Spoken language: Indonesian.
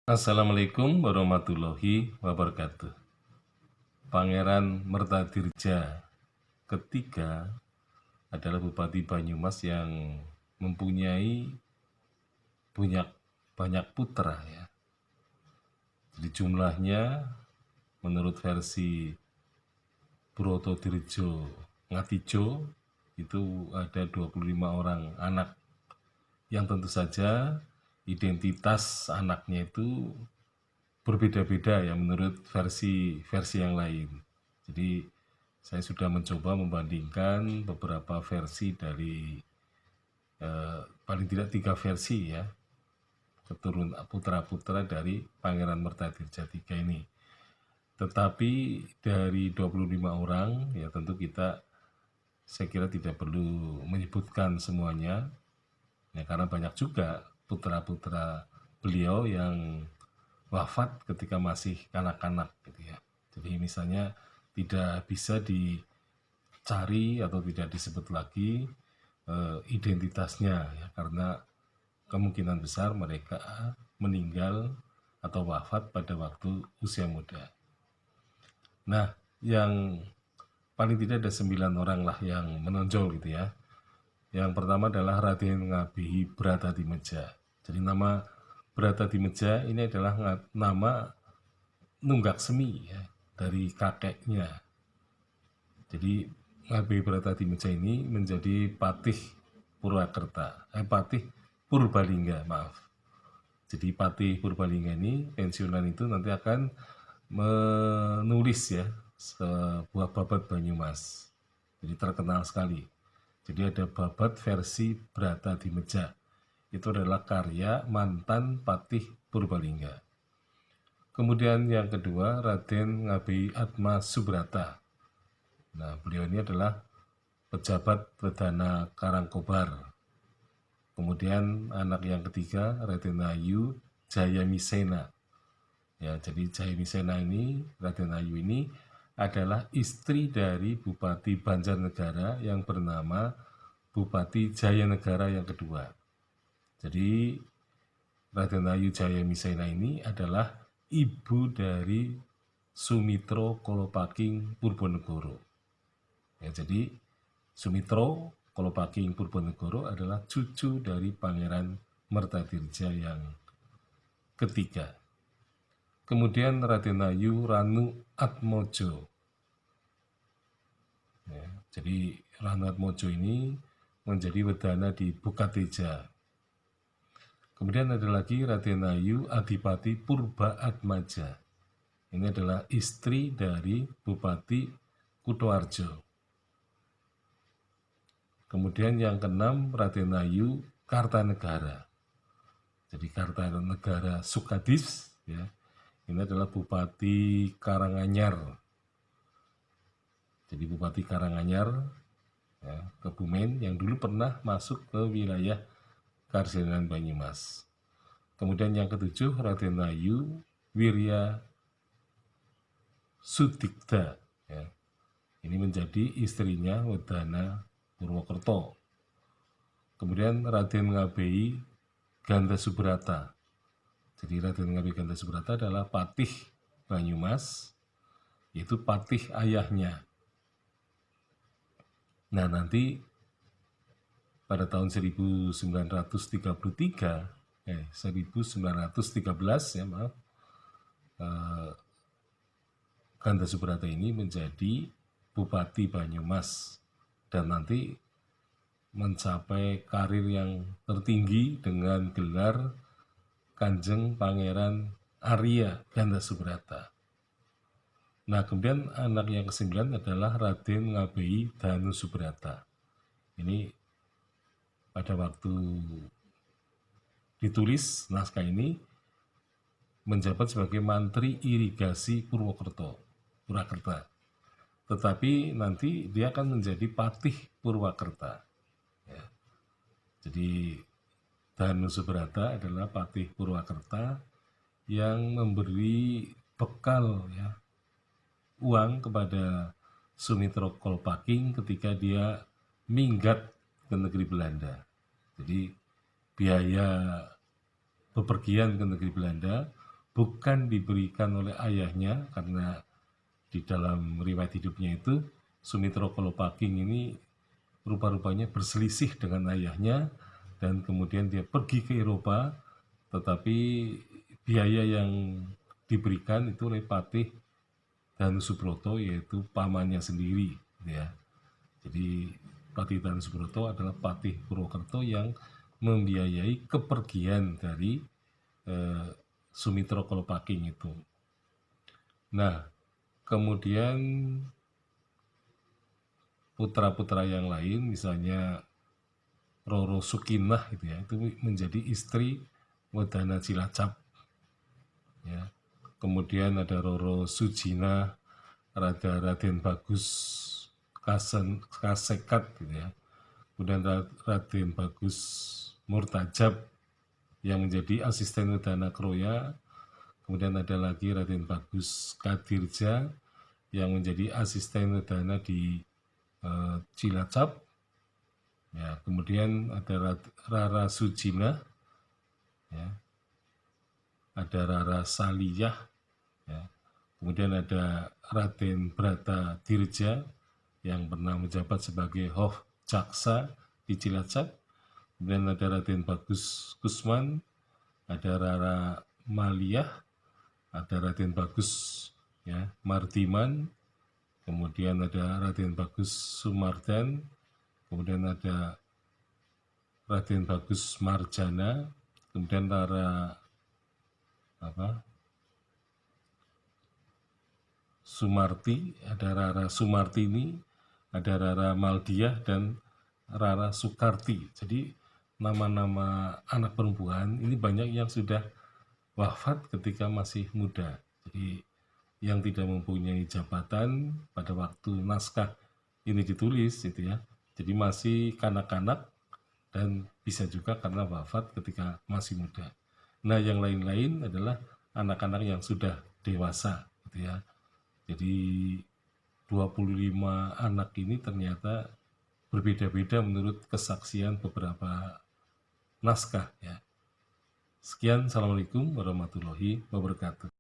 Assalamualaikum warahmatullahi wabarakatuh. Pangeran Mertadirja ketiga adalah Bupati Banyumas yang mempunyai banyak banyak putra ya. Jadi jumlahnya menurut versi Brotodirjo Ngatijo itu ada 25 orang anak yang tentu saja identitas anaknya itu berbeda-beda ya menurut versi yang lain. Jadi saya sudah mencoba membandingkan beberapa versi dari paling tidak 3 versi ya keturunan putra-putra dari Pangeran Mertadirja III ini. Tetapi dari 25 orang ya tentu saya kira tidak perlu menyebutkan semuanya ya karena banyak juga putra-putra beliau yang wafat ketika masih kanak-kanak gitu ya. Jadi misalnya tidak bisa dicari atau tidak disebut lagi identitasnya ya karena kemungkinan besar mereka meninggal atau wafat pada waktu usia muda. Nah, yang paling tidak ada 9 orang lah yang menonjol gitu ya. Yang pertama adalah Raden Ngabei Bratadimeja. Jadi nama Bratadimeja ini adalah nama nunggak semi ya, dari kakeknya. Jadi Ngabei Bratadimeja ini menjadi patih patih Purbalingga, maaf. Jadi patih Purbalingga ini pensiunan itu nanti akan menulis ya sebuah babat Banyumas. Jadi terkenal sekali. Jadi ada babat versi Bratadimeja. Itu adalah karya mantan patih Purbalingga. Kemudian yang kedua, Raden Ngabei Atma Subrata. Nah, beliau ini adalah pejabat Perdana Karangkobar. Kemudian anak yang ketiga, Raden Ayu Jayamisena. Ya, jadi Jayamisena ini, Raden Ayu ini adalah istri dari Bupati Banjarnegara yang bernama Bupati Jayanegara yang kedua. Jadi Raden Ayu Jayamisena ini adalah ibu dari Sumitro Kolopaking Purbanegara. Ya, jadi Sumitro Kolopaking Purbanegara adalah cucu dari Pangeran Mertadirja yang ketiga. Kemudian Raden Ayu Ranu Atmojo. Ya, jadi Ranu Atmojo ini menjadi wedana di Bukateja. Kemudian ada lagi Raden Ayu Adipati Purba Atmaja. Ini adalah istri dari Bupati Kutoarjo. Kemudian yang keenam Raden Ayu Kartanegara. Jadi Kartanegara Sukadis ya. Ini adalah Bupati Karanganyar. Jadi Bupati Karanganyar ya, Kebumen yang dulu pernah masuk ke wilayah Karsidenan Banyumas. Kemudian yang ketujuh Raden Ayu Wirya Sudikda ya. Ini menjadi istrinya Wedana Purwokerto. Kemudian Raden Ngabei Ganda Subrata. Jadi Raden Ngabei Ganda Subrata adalah patih Banyumas, yaitu patih ayahnya. Nah, nanti pada tahun 1913 ya maaf, Ganda Subrata ini menjadi Bupati Banyumas dan nanti mencapai karir yang tertinggi dengan gelar Kanjeng Pangeran Arya Ganda Subrata. Nah, kemudian anak yang ke-9 adalah Raden Ngabei Danu Subrata. Ini pada waktu ditulis naskah ini menjabat sebagai Mantri Irigasi Purwokerto, Purwakerta. Tetapi nanti dia akan menjadi Patih Purwakerta. Ya. Jadi Danu Subrata adalah Patih Purwakerta yang memberi bekal ya uang kepada Sumitro Kolopaking ketika dia minggat ke negeri Belanda. Jadi biaya bepergian ke negeri Belanda bukan diberikan oleh ayahnya, karena di dalam riwayat hidupnya itu Sumitra Kolopaking ini rupa-rupanya berselisih dengan ayahnya, dan kemudian dia pergi ke Eropa, tetapi biaya yang diberikan itu oleh Patih Danu Subroto, yaitu pamannya sendiri, ya. Jadi Patih Danu Subroto adalah Patih Purwokerto yang membiayai kepergian dari Sumitra Kolopaking itu. Nah, kemudian putra-putra yang lain, misalnya Roro Sukinah gitu ya, itu menjadi istri Wedana Cilacap. Ya. Kemudian ada Roro Sujina, Raden Bagus Kasekat gitu ya. Kemudian Raden Bagus Murtajab yang menjadi asisten Wedana Kroya. Kemudian ada lagi Raden Bagus Kadirja yang menjadi asisten Wedana di Cilacap. Ya, kemudian ada Rara Sujina, ya, ada Rara Saliyah, ya. Kemudian ada Raden Brata Dirja yang pernah menjabat sebagai Hof Jaksa di Cilacap. Kemudian ada Raden Bagus Kusman, ada Rara Maliyah, ada Raden Bagus, ya, Mardiman, kemudian ada Raden Bagus Sumardan, kemudian ada Raden Bagus Marjana, kemudian Rara Sumarti, ada Rara Sumartini, ada Rara Maldiah, dan Rara Sukarti. Jadi nama-nama anak perempuan ini banyak yang sudah wafat ketika masih muda. Jadi yang tidak mempunyai jabatan pada waktu naskah ini ditulis gitu ya. Jadi masih kanak-kanak, dan bisa juga karena wafat ketika masih muda. Nah, yang lain-lain adalah anak-anak yang sudah dewasa gitu ya. Jadi 25 anak ini ternyata berbeda-beda menurut kesaksian beberapa naskah ya. Sekian, Assalamualaikum warahmatullahi wabarakatuh.